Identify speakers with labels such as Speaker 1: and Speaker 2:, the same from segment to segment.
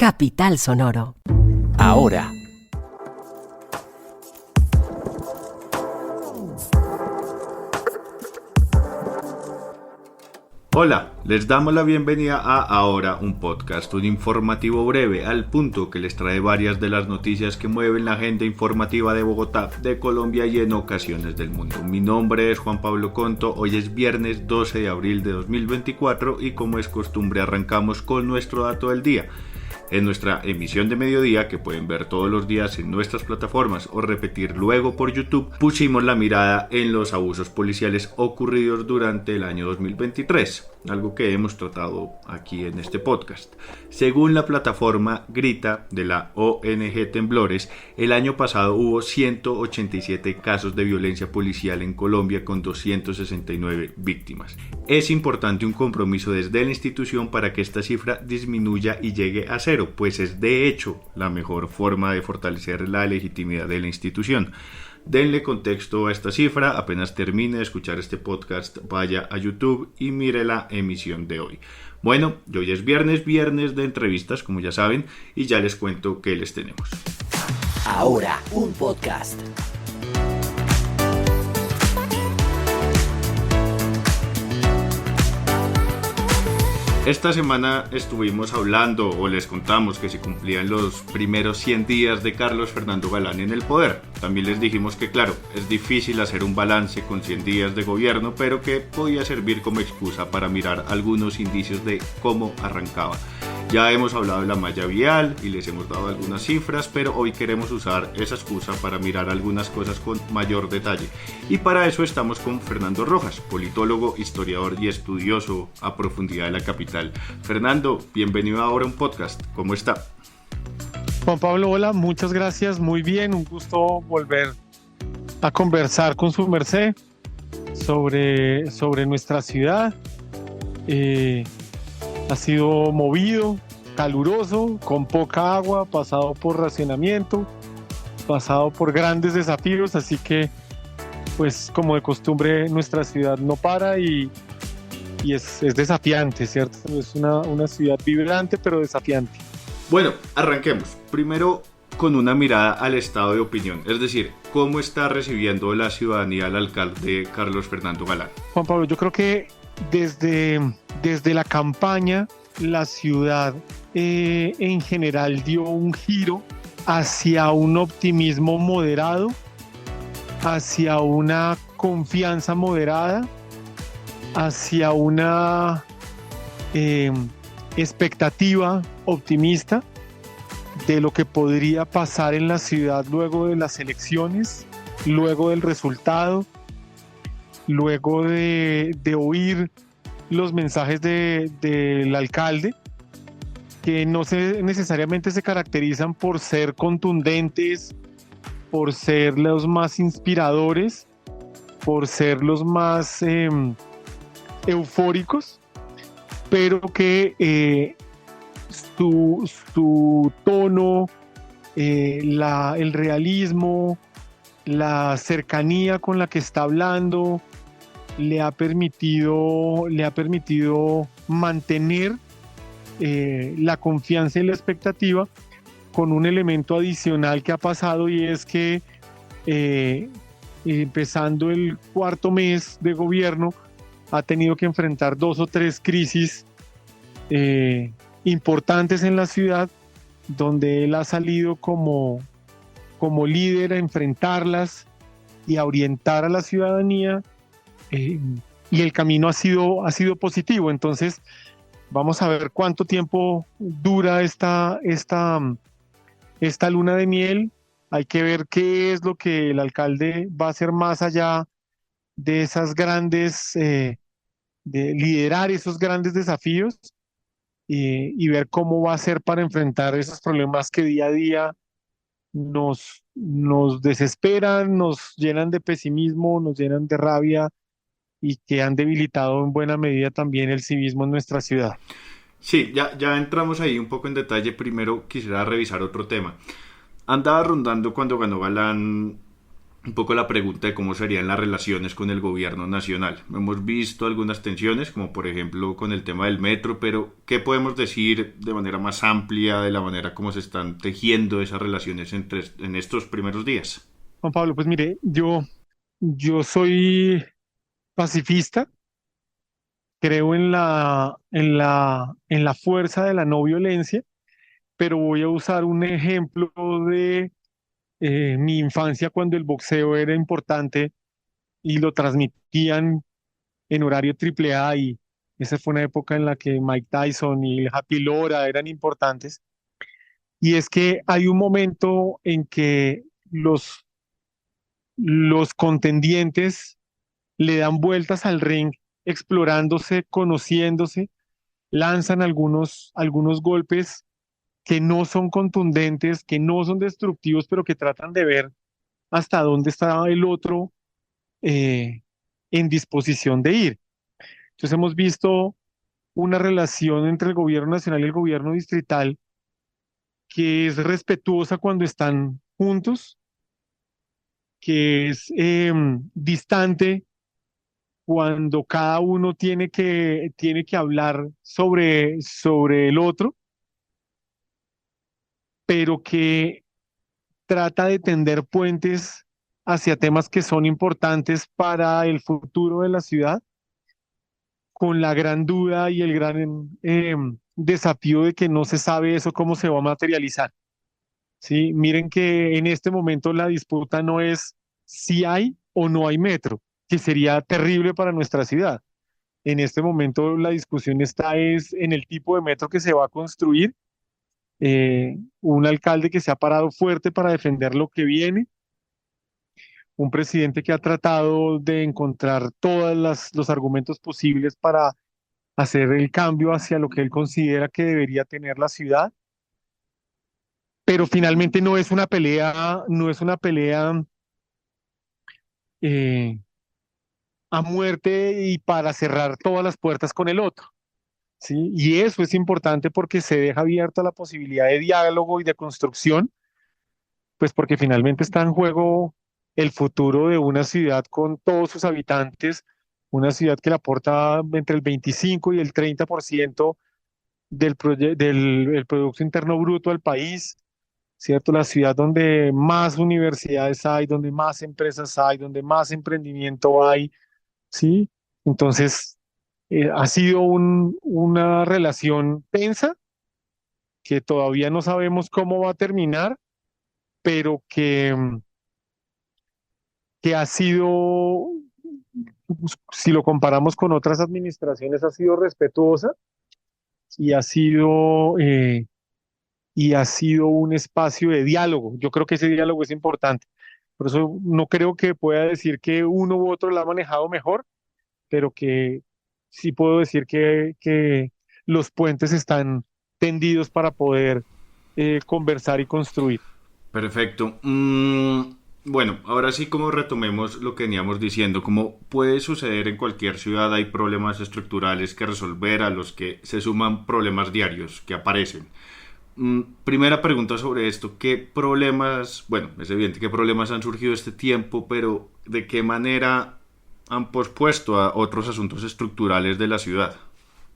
Speaker 1: Capital Sonoro.
Speaker 2: Ahora.
Speaker 3: Hola, les damos la bienvenida a Ahora, un podcast, un informativo breve, al punto, que les trae varias de las noticias que mueven la agenda informativa de Bogotá, de Colombia y en ocasiones del mundo. Mi nombre es Juan Pablo Conto, hoy es viernes 12 de abril de 2024 y como es costumbre arrancamos con nuestro dato del día. En nuestra emisión de mediodía, que pueden ver todos los días en nuestras plataformas o repetir luego por YouTube, pusimos la mirada en los abusos policiales ocurridos durante el año 2023, algo que hemos tratado aquí en este podcast. Según la plataforma Grita de la ONG Temblores, el año pasado hubo 187 casos de violencia policial en Colombia con 269 víctimas. Es importante un compromiso desde la institución para que esta cifra disminuya y llegue a cero, pues es de hecho la mejor forma de fortalecer la legitimidad de la institución. Denle contexto a esta cifra, apenas termine de escuchar este podcast, vaya a YouTube y mire la emisión de hoy. Bueno, hoy es viernes de entrevistas, como ya saben, y ya les cuento qué les tenemos.
Speaker 2: Ahora, un podcast.
Speaker 3: Esta semana estuvimos hablando o les contamos que se cumplían los primeros 100 días de Carlos Fernando Galán en el poder. También les dijimos que claro, es difícil hacer un balance con 100 días de gobierno, pero que podía servir como excusa para mirar algunos indicios de cómo arrancaba. Ya hemos hablado de la malla vial y les hemos dado algunas cifras, pero hoy queremos usar esa excusa para mirar algunas cosas con mayor detalle. Y para eso estamos con Fernando Rojas, politólogo, historiador y estudioso a profundidad de la capital. Fernando, bienvenido a Ahora un podcast. ¿Cómo está?
Speaker 4: Juan Pablo, hola, muchas gracias, muy bien, un gusto volver a conversar con su merced sobre nuestra ciudad. Ha sido movido, caluroso, con poca agua, pasado por racionamiento, pasado por grandes desafíos, así que pues como de costumbre nuestra ciudad no para y es desafiante, ¿cierto? Es una ciudad vibrante pero desafiante.
Speaker 3: Bueno, arranquemos. Primero con una mirada al estado de opinión, es decir, ¿cómo está recibiendo la ciudadanía al alcalde Carlos Fernando Galán?
Speaker 4: Juan Pablo, yo creo que desde la campaña la ciudad en general dio un giro hacia un optimismo moderado, hacia una confianza moderada, hacia una expectativa optimista de lo que podría pasar en la ciudad luego de las elecciones, luego del resultado, luego de oír los mensajes del alcalde, que no necesariamente se caracterizan por ser contundentes, por ser los más inspiradores, por ser los más eufóricos, pero que su tono, el realismo, la cercanía con la que está hablando, le ha permitido mantener la confianza y la expectativa, con un elemento adicional que ha pasado, y es que empezando el cuarto mes de gobierno ha tenido que enfrentar 2 o 3 crisis importantes en la ciudad, donde él ha salido como líder a enfrentarlas y a orientar a la ciudadanía, y el camino ha sido positivo. Entonces vamos a ver cuánto tiempo dura esta luna de miel. Hay que ver qué es lo que el alcalde va a hacer más allá de esas grandes, de liderar esos grandes desafíos, y ver cómo va a ser para enfrentar esos problemas que día a día nos desesperan, nos llenan de pesimismo, nos llenan de rabia, y que han debilitado en buena medida también el civismo en nuestra ciudad.
Speaker 3: Sí, ya entramos ahí un poco en detalle. Primero quisiera revisar otro tema. Andaba rondando cuando ganó Galán un poco la pregunta de cómo serían las relaciones con el gobierno nacional. Hemos visto algunas tensiones, como por ejemplo con el tema del metro, pero ¿qué podemos decir de manera más amplia de la manera como se están tejiendo esas relaciones en estos primeros días?
Speaker 4: Juan Pablo, pues mire, yo soy pacifista, creo en la fuerza de la no violencia, pero voy a usar un ejemplo de mi infancia cuando el boxeo era importante y lo transmitían en horario triple A y esa fue una época en la que Mike Tyson y el Happy Lora eran importantes. Y es que hay un momento en que los contendientes le dan vueltas al ring, explorándose, conociéndose, lanzan algunos golpes que no son contundentes, que no son destructivos, pero que tratan de ver hasta dónde está el otro eh, en disposición de ir. Entonces hemos visto una relación entre el gobierno nacional y el gobierno distrital que es respetuosa cuando están juntos, que es distante cuando cada uno tiene que hablar sobre el otro, pero que trata de tender puentes hacia temas que son importantes para el futuro de la ciudad, con la gran duda y el gran desafío de que no se sabe eso cómo se va a materializar. ¿Sí? Miren que en este momento la disputa no es si hay o no hay metro, que sería terrible para nuestra ciudad. En este momento la discusión está es en el tipo de metro que se va a construir, un alcalde que se ha parado fuerte para defender lo que viene, un presidente que ha tratado de encontrar todos los argumentos posibles para hacer el cambio hacia lo que él considera que debería tener la ciudad, pero finalmente no es una pelea eh, a muerte y para cerrar todas las puertas con el otro, ¿sí? Y eso es importante porque se deja abierta la posibilidad de diálogo y de construcción, pues porque finalmente está en juego el futuro de una ciudad con todos sus habitantes, una ciudad que le aporta entre el 25 y el 30% del Producto Interno Bruto al país, ¿cierto? La ciudad donde más universidades hay, donde más empresas hay, donde más emprendimiento hay, ¿sí? Entonces, ha sido una relación tensa que todavía no sabemos cómo va a terminar, pero que ha sido, si lo comparamos con otras administraciones, ha sido respetuosa y ha sido un espacio de diálogo. Yo creo que ese diálogo es importante. Por eso no creo que pueda decir que uno u otro lo ha manejado mejor, pero que sí puedo decir que los puentes están tendidos para poder conversar y construir.
Speaker 3: Perfecto. Bueno, ahora sí como retomemos lo que veníamos diciendo, como puede suceder en cualquier ciudad hay problemas estructurales que resolver a los que se suman problemas diarios que aparecen. Primera pregunta sobre esto, ¿qué problemas, bueno, es evidente qué problemas han surgido este tiempo, pero de qué manera han pospuesto a otros asuntos estructurales de la ciudad?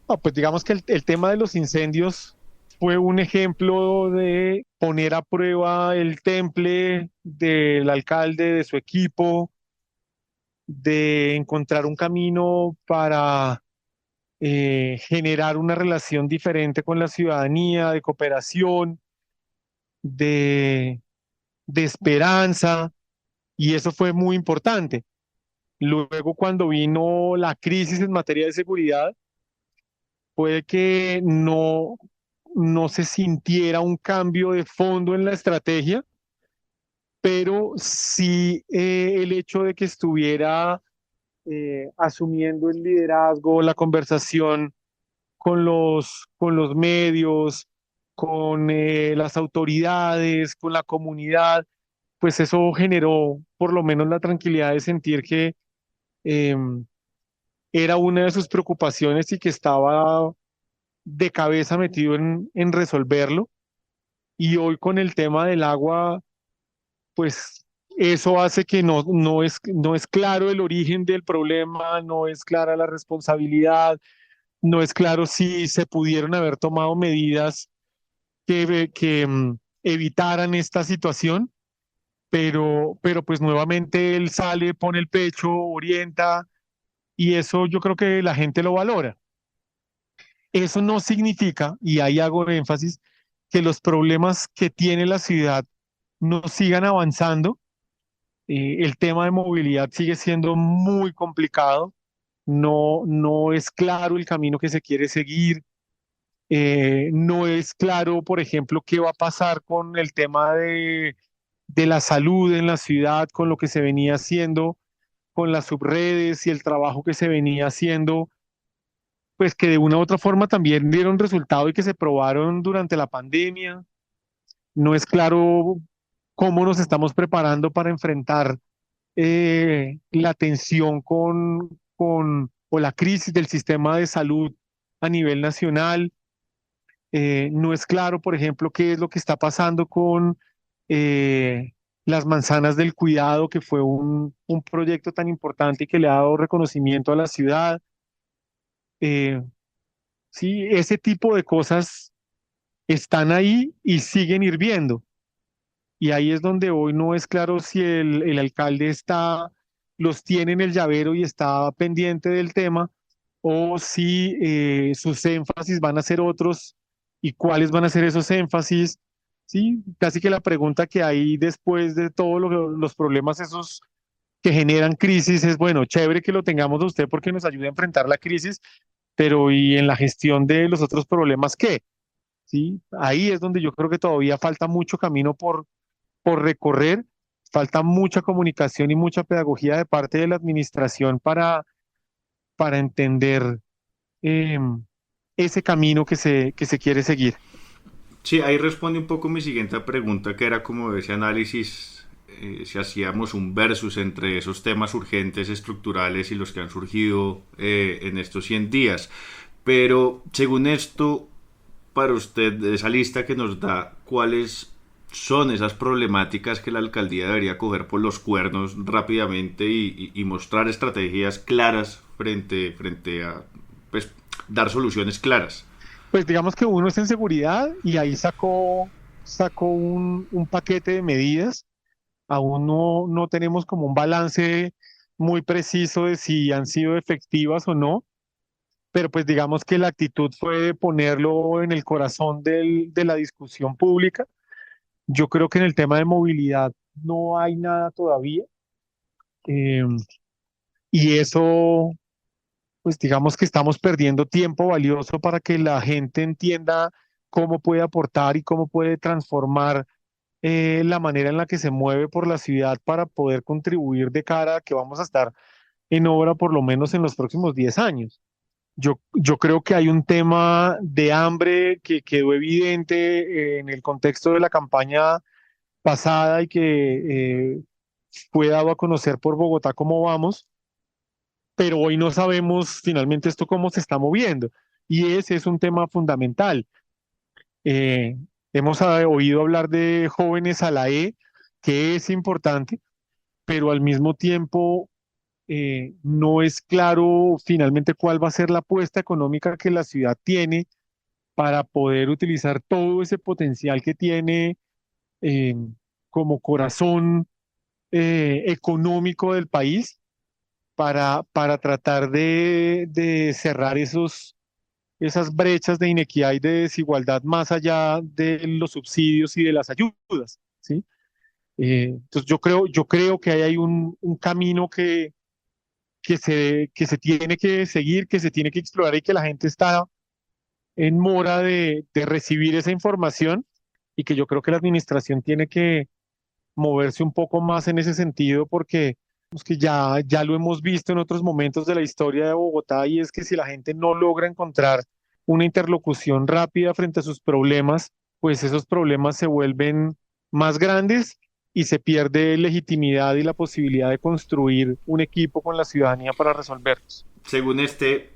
Speaker 4: No, pues digamos que el tema de los incendios fue un ejemplo de poner a prueba el temple del alcalde, de su equipo, de encontrar un camino para generar una relación diferente con la ciudadanía, de cooperación, de, de esperanza, y eso fue muy importante. Luego, cuando vino la crisis en materia de seguridad, puede que no se sintiera un cambio de fondo en la estrategia, pero sí el hecho de que estuviera asumiendo el liderazgo, la conversación con los medios, con las autoridades, con la comunidad, pues eso generó por lo menos la tranquilidad de sentir que em, era una de sus preocupaciones y que estaba de cabeza metido en resolverlo. Y hoy con el tema del agua, pues Eso hace que no es claro el origen del problema, no es clara la responsabilidad, no es claro si se pudieron haber tomado medidas que evitaran esta situación, pero pues nuevamente él sale, pone el pecho, orienta, y eso yo creo que la gente lo valora. Eso no significa, y ahí hago énfasis, que los problemas que tiene la ciudad no sigan avanzando. El tema de movilidad sigue siendo muy complicado, no es claro el camino que se quiere seguir, no es claro, por ejemplo, qué va a pasar con el tema de la salud en la ciudad, con lo que se venía haciendo, con las subredes y el trabajo que se venía haciendo, pues que de una u otra forma también dieron resultado y que se probaron durante la pandemia. No es claro cómo nos estamos preparando para enfrentar la tensión o la crisis del sistema de salud a nivel nacional. No es claro, por ejemplo, qué es lo que está pasando con las manzanas del cuidado, que fue un proyecto tan importante y que le ha dado reconocimiento a la ciudad. Eh, sí, ese tipo de cosas están ahí y siguen hirviendo. Y ahí es donde hoy no es claro si el alcalde los tiene en el llavero y está pendiente del tema, o si sus énfasis van a ser otros y cuáles van a ser esos énfasis. Sí, casi que la pregunta que hay después de todos los problemas esos que generan crisis es, bueno, chévere que lo tengamos a usted porque nos ayuda a enfrentar la crisis, pero ¿y en la gestión de los otros problemas qué? Sí, ahí es donde yo creo que todavía falta mucho camino por recorrer, falta mucha comunicación y mucha pedagogía de parte de la administración para entender eh, ese camino que se quiere seguir.
Speaker 3: Sí, ahí responde un poco mi siguiente pregunta, que era como ese análisis, si hacíamos un versus entre esos temas urgentes, estructurales y los que han surgido en estos 100 días. Pero según esto, para usted, de esa lista que nos da, ¿cuáles son esas problemáticas que la alcaldía debería coger por los cuernos rápidamente y mostrar estrategias claras frente a, pues, dar soluciones claras?
Speaker 4: Pues digamos que uno es en seguridad y ahí sacó un paquete de medidas. Aún no tenemos como un balance muy preciso de si han sido efectivas o no, pero pues digamos que la actitud fue ponerlo en el corazón de la discusión pública. Yo creo que en el tema de movilidad no hay nada todavía, eh, y eso, pues digamos que estamos perdiendo tiempo valioso para que la gente entienda cómo puede aportar y cómo puede transformar la manera en la que se mueve por la ciudad para poder contribuir de cara a que vamos a estar en obra por lo menos en los próximos 10 años. Yo creo que hay un tema de hambre que quedó evidente en el contexto de la campaña pasada y que fue dado a conocer por Bogotá cómo vamos, pero hoy no sabemos finalmente esto cómo se está moviendo. Y ese es un tema fundamental. Eh, hemos oído hablar de jóvenes a la E, que es importante, pero al mismo tiempo no es claro finalmente cuál va a ser la apuesta económica que la ciudad tiene para poder utilizar todo ese potencial que tiene eh, como corazón económico del país para tratar de cerrar esas brechas de inequidad y de desigualdad más allá de los subsidios y de las ayudas, ¿sí? Entonces yo creo que ahí hay un camino que se tiene que seguir, que se tiene que explorar y que la gente está en mora de recibir esa información y que yo creo que la administración tiene que moverse un poco más en ese sentido porque pues, que ya lo hemos visto en otros momentos de la historia de Bogotá y es que si la gente no logra encontrar una interlocución rápida frente a sus problemas, pues esos problemas se vuelven más grandes y se pierde legitimidad y la posibilidad de construir un equipo con la ciudadanía para resolverlos.
Speaker 3: Según este,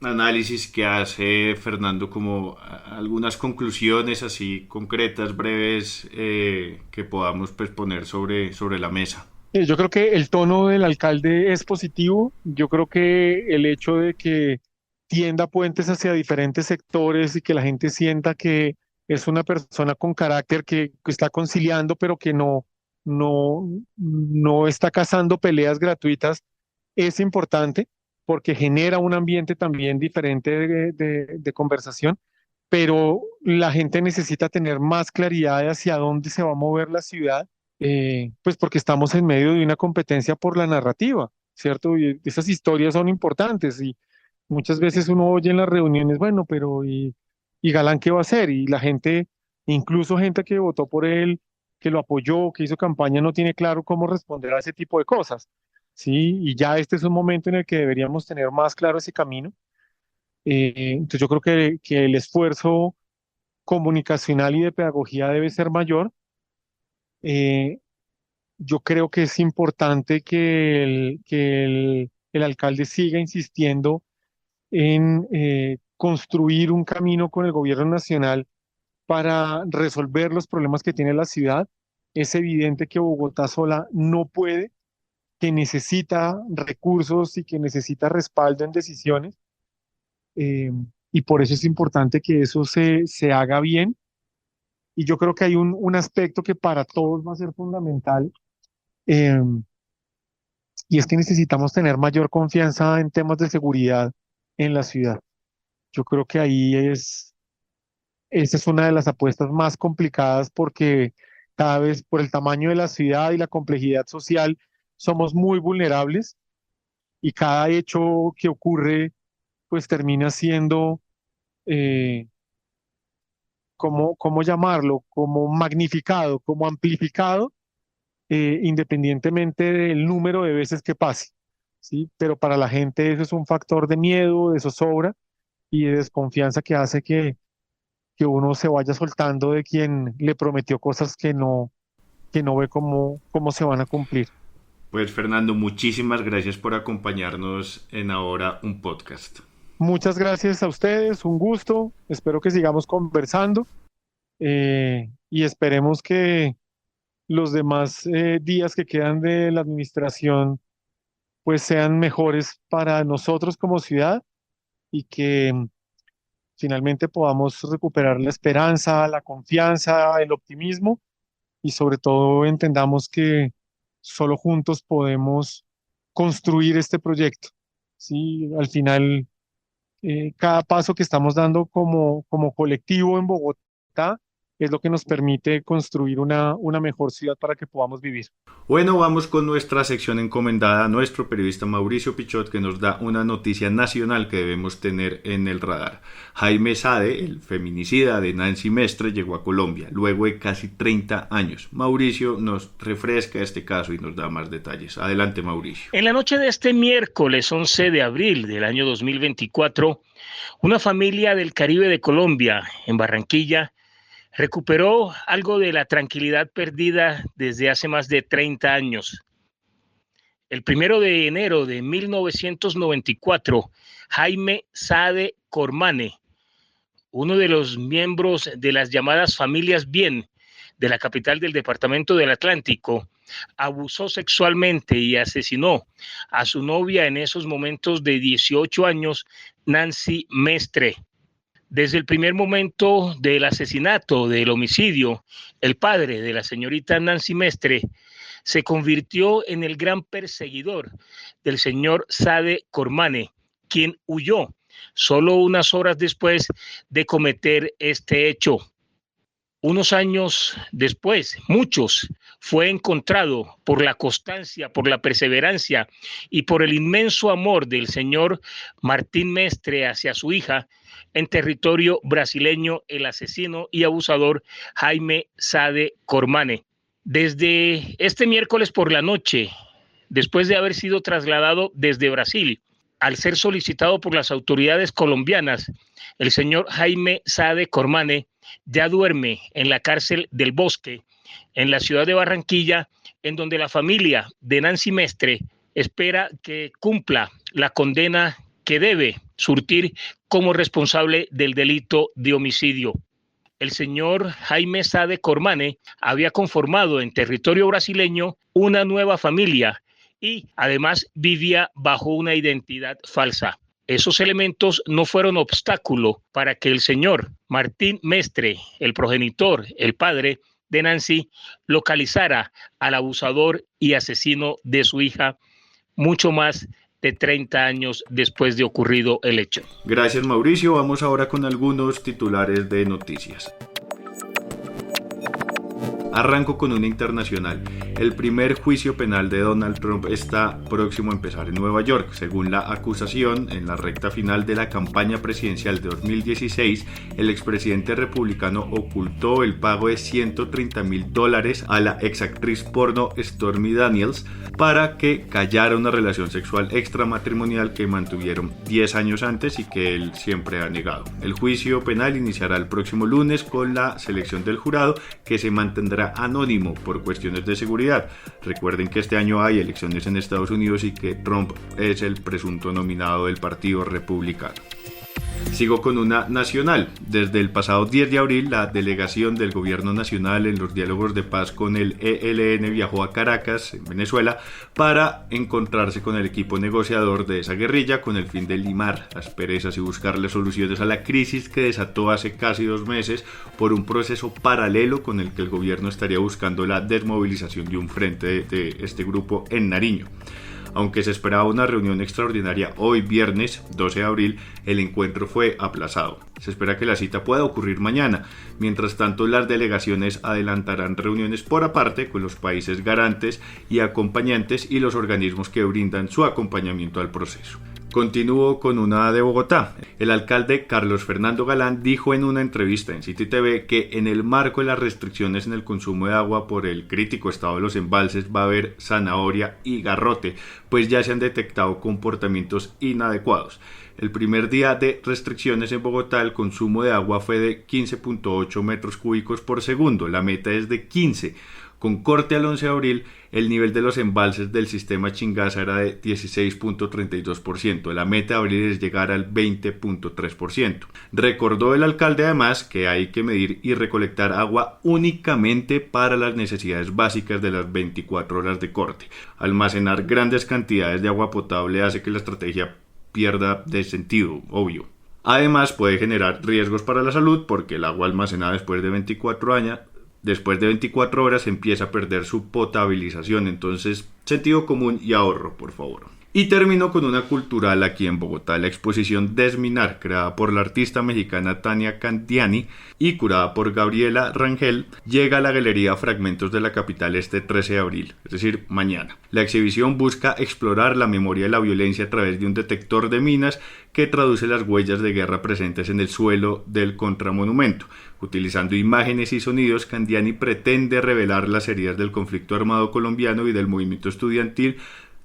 Speaker 3: análisis que hace Fernando, como algunas conclusiones así concretas, breves, que podamos pues, poner sobre la mesa.
Speaker 4: Yo creo que el tono del alcalde es positivo. Yo creo que el hecho de que tienda puentes hacia diferentes sectores y que la gente sienta que es una persona con carácter que está conciliando, pero que no, no está cazando peleas gratuitas, es importante porque genera un ambiente también diferente de conversación, pero la gente necesita tener más claridad de hacia dónde se va a mover la ciudad, pues porque estamos en medio de una competencia por la narrativa, ¿cierto? Y esas historias son importantes y muchas veces uno oye en las reuniones, bueno, pero ¿y Galán qué va a hacer? Y la gente, incluso gente que votó por él, que lo apoyó, que hizo campaña, no tiene claro cómo responder a ese tipo de cosas, ¿sí? Y ya este es un momento en el que deberíamos tener más claro ese camino. Entonces yo creo que el esfuerzo comunicacional y de pedagogía debe ser mayor. Eh, yo creo que es importante que el alcalde siga insistiendo en construir un camino con el gobierno nacional para resolver los problemas que tiene la ciudad. Es evidente que Bogotá sola no puede, que necesita recursos y que necesita respaldo en decisiones. eh, y por eso es importante que eso se haga bien. Y yo creo que hay un aspecto que para todos va a ser fundamental, eh, y es que necesitamos tener mayor confianza en temas de seguridad en la ciudad. Yo creo que esa es una de las apuestas más complicadas porque cada vez por el tamaño de la ciudad y la complejidad social somos muy vulnerables y cada hecho que ocurre pues termina siendo, eh, ¿cómo llamarlo? Como magnificado, como amplificado, independientemente del número de veces que pase, ¿sí? Pero para la gente eso es un factor de miedo, de zozobra y de desconfianza que hace que uno se vaya soltando de quien le prometió cosas que no ve cómo se van a cumplir.
Speaker 3: Pues Fernando, muchísimas gracias por acompañarnos en Ahora un podcast.
Speaker 4: Muchas gracias a ustedes, un gusto, espero que sigamos conversando, y esperemos que los demás días que quedan de la administración pues sean mejores para nosotros como ciudad y que finalmente podamos recuperar la esperanza, la confianza, el optimismo y sobre todo entendamos que solo juntos podemos construir este proyecto. Sí, al final, cada paso que estamos dando como colectivo en Bogotá es lo que nos permite construir una mejor ciudad para que podamos vivir.
Speaker 3: Bueno, vamos con nuestra sección encomendada a nuestro periodista Mauricio Pichot, que nos da una noticia nacional que debemos tener en el radar. Jaime Sade, el feminicida de Nancy Mestre, llegó a Colombia luego de casi 30 años. Mauricio nos refresca este caso y nos da más detalles. Adelante, Mauricio.
Speaker 1: En la noche de este miércoles 11 de abril del año 2024, una familia del Caribe de Colombia, en Barranquilla, recuperó algo de la tranquilidad perdida desde hace más de 30 años. El 1 de enero de 1994, Jaime Sade Cormane, uno de los miembros de las llamadas familias Bien de la capital del departamento del Atlántico, abusó sexualmente y asesinó a su novia en esos momentos de 18 años, Nancy Mestre. Desde el primer momento del asesinato, del homicidio, el padre de la señorita Nancy Mestre se convirtió en el gran perseguidor del señor Sade Cormane, quien huyó solo unas horas después de cometer este hecho. Unos años después, fue encontrado por la constancia, por la perseverancia y por el inmenso amor del señor Martín Mestre hacia su hija en territorio brasileño, el asesino y abusador Jaime Sade Cormane. Desde este miércoles por la noche, después de haber sido trasladado desde Brasil, al ser solicitado por las autoridades colombianas, el señor Jaime Sade Cormane ya duerme en la cárcel del Bosque, en la ciudad de Barranquilla, en donde la familia de Nancy Mestre espera que cumpla la condena que debe surtir como responsable del delito de homicidio. El señor Jaime Sade Cormane había conformado en territorio brasileño una nueva familia y además vivía bajo una identidad falsa. Esos elementos no fueron obstáculo para que el señor Martín Mestre, el progenitor, el padre de Nancy, localizara al abusador y asesino de su hija mucho más de 30 años después de ocurrido el hecho.
Speaker 3: Gracias, Mauricio. Vamos ahora con algunos titulares de noticias. Arranco con una internacional. El primer juicio penal de Donald Trump está próximo a empezar en Nueva York. Según la acusación, en la recta final de la campaña presidencial de 2016, el expresidente republicano ocultó el pago de $130,000 a la exactriz porno Stormy Daniels para que callara una relación sexual extramatrimonial que mantuvieron 10 años antes y que él siempre ha negado. El juicio penal iniciará el próximo lunes con la selección del jurado, que se mantendrá anónimo por cuestiones de seguridad. Recuerden que este año hay elecciones en Estados Unidos y que Trump es el presunto nominado del Partido Republicano. Sigo con una nacional. Desde el pasado 10 de abril, la delegación del Gobierno Nacional en los diálogos de paz con el ELN viajó a Caracas, en Venezuela, para encontrarse con el equipo negociador de esa guerrilla con el fin de limar asperezas y buscarle soluciones a la crisis que desató hace casi 2 meses por un proceso paralelo con el que el gobierno estaría buscando la desmovilización de un frente de este grupo en Nariño. Aunque se esperaba una reunión extraordinaria hoy viernes 12 de abril, el encuentro fue aplazado. Se espera que la cita pueda ocurrir mañana. Mientras tanto, las delegaciones adelantarán reuniones por aparte con los países garantes y acompañantes y los organismos que brindan su acompañamiento al proceso. Continúo con una de Bogotá. El alcalde Carlos Fernando Galán dijo en una entrevista en City TV que en el marco de las restricciones en el consumo de agua por el crítico estado de los embalses va a haber zanahoria y garrote, pues ya se han detectado comportamientos inadecuados. El primer día de restricciones en Bogotá, el consumo de agua fue de 15.8 metros cúbicos por segundo. La meta es de 15. Con corte al 11 de abril, el nivel de los embalses del sistema Chingaza era de 16.32%. La meta de abril es llegar al 20.3%. Recordó el alcalde además que hay que medir y recolectar agua únicamente para las necesidades básicas de las 24 horas de corte. Almacenar grandes cantidades de agua potable hace que la estrategia pierda de sentido, obvio. Además, puede generar riesgos para la salud porque el agua almacenada después de 24 horas empieza a perder su potabilización. Entonces, sentido común y ahorro, por favor. Y termino con una cultural aquí en Bogotá. La exposición Desminar, creada por la artista mexicana Tania Candiani y curada por Gabriela Rangel, llega a la Galería Fragmentos de la Capital este 13 de abril, es decir, mañana. La exhibición busca explorar la memoria de la violencia a través de un detector de minas que traduce las huellas de guerra presentes en el suelo del contramonumento. Utilizando imágenes y sonidos, Candiani pretende revelar las heridas del conflicto armado colombiano y del movimiento estudiantil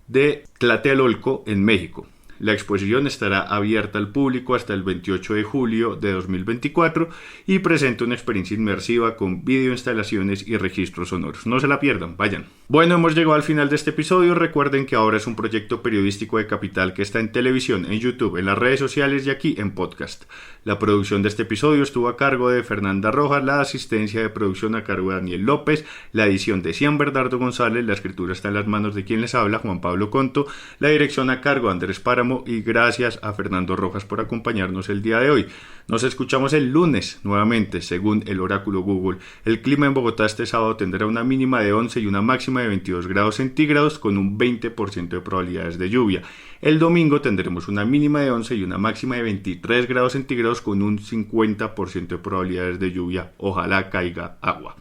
Speaker 3: de Tlatelolco en México. La exposición estará abierta al público hasta el 28 de julio de 2024 y presenta una experiencia inmersiva con videoinstalaciones y registros sonoros. No se la pierdan, vayan. Bueno, hemos llegado al final de este episodio. Recuerden que ahora es un proyecto periodístico de Capital que está en televisión, en YouTube, en las redes sociales y aquí en podcast. La producción de este episodio estuvo a cargo de Fernanda Rojas, la asistencia de producción a cargo de Daniel López, la edición de Cian Bernardo González, la escritura está en las manos de quien les habla, Juan Pablo Conto, la dirección a cargo de Andrés Páramo, y gracias a Fernando Rojas por acompañarnos el día de hoy. Nos escuchamos el lunes nuevamente, según el oráculo Google. El clima en Bogotá este sábado tendrá una mínima de 11 y una máxima de 22 grados centígrados con un 20% de probabilidades de lluvia. El domingo tendremos una mínima de 11 y una máxima de 23 grados centígrados con un 50% de probabilidades de lluvia. Ojalá caiga agua.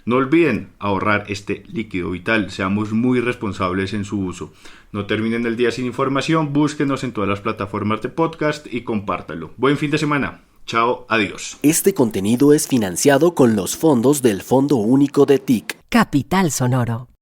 Speaker 3: No olviden ahorrar este líquido vital, seamos muy responsables en su uso. No terminen el día sin información, búsquenos en todas las plataformas de podcast y compártanlo. Buen fin de semana. Chao, adiós.
Speaker 2: Este contenido es financiado con los fondos del Fondo Único de TIC.
Speaker 5: Capital Sonoro.